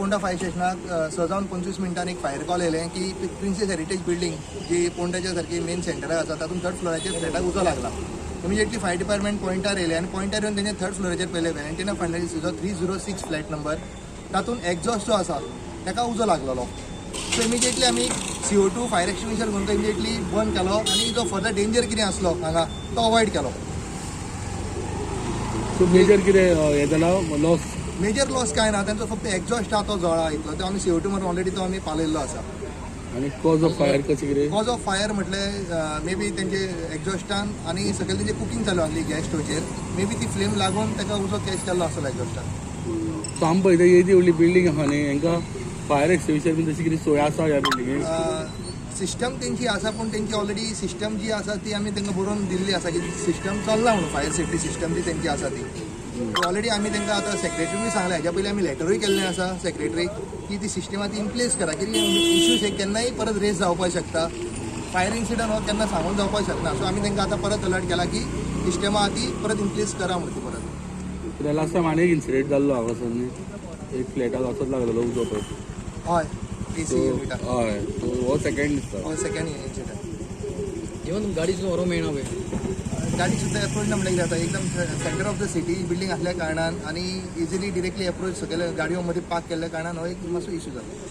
Ponda fire स्टेशनाक सजावन 25 मिनटांनी एक fire call येयलें की प्रिन्सेस हेरिटेज बिल्डिंग जी पोंड्याच्या सारखी मेन सेंटराक आसा तातूंत थर्ड फ्लोराचेर फ्लॅटाक उजो लागला. इमिजिएटली फायर डिपार्टमेंट पॉयंटार येयले आनी पॉयंटार येवन तेंचे थर्ड फ्लोराचेर पयले व्हॅलेंटिना फर्नांडीसीचो 306 फ्लॅट नंबर तातूंत एक्झॉस्ट जो आसा ताका उजो लागलेलो. सो इमिजिएटली आमी CO2 फायर एक्सटिंग्विशर घेवन तो इमिजिएटली बंद केलो आनी जो फर्दर डेंजर कितें आसलो हांगा तो अवॉयड केलो. सो मेजर कितें हें जाला लॉस? मेजर लॉस काय ना, त्यांचा फक्त एक्झॉस्ट आहा तो जळा इतलो तो आमी CO2 मारून ऑलरेडी तो आमी पालयल्लो आसा. आनी कॉज ऑफ फायर कशें कितें? कॉज ऑफ फायर म्हटल्यार मे बी तेंचे एक्झॉस्टान आनी सकयल तेंचे कुकींग चालू आसली गॅस स्टोवचेर मे बी ती फ्लेम लागून ताका उजो कॅच केल्लो आसलो एक्झॉस्टान. सो आमी पळयता येदी व्हडली बिल्डींग आहा न्ही हांकां फायर एक्सटिंग्विशर बीन तशी कितें सोय आसा ह्या बिल्डिंगेक? सिस्टम तेंची आसा पूण तेंची ऑलरेडी सिस्टम जी आसा ती आमी तांकां बरोवन दिल्ली आसा की सिस्टम चलना म्हणून फायर सेफ्टी सिस्टम जी तेंची आसा ती ऑलरेडी आमी तांकां आतां सेक्रेटरीक सांगलें. हेज्या पयलीं आमी लेटरूय केल्लें आसा सेक्रेटरीक की ती सिस्टम आतां इन प्लेस करा कित्याक इश्यूज हे केन्नाय परत रेज जावपाक शकता. फायर इन्सिडंट हो केन्ना सांगून जावपाक शकना. सो आमी तांकां आतां परत अलर्ट केला की सिस्टम आहा ती परत इन प्लेस करा म्हणून ती परत. कित्याक लास्ट टायम आनी एक इन्सिडेंट जाल्लो हांगासर न्ही, एक फ्लॅटाक असोच लागलेलो उजो पळय. हय AC युनिटाक हय सो हो सेकंड दिसता. Second incident. इवन गाडीचो व्हरो मेळना पळय. गाडी सुद्दां एप्रोच ना म्हणल्यार जाता एकदम centre of the city building असल्या कारणान आनी इजिली डिरेक्टली एप्रोच सकयल गाडयो मदीं पार्क केल्ल्या कारणान हो एक मातसो इश्यू जालो.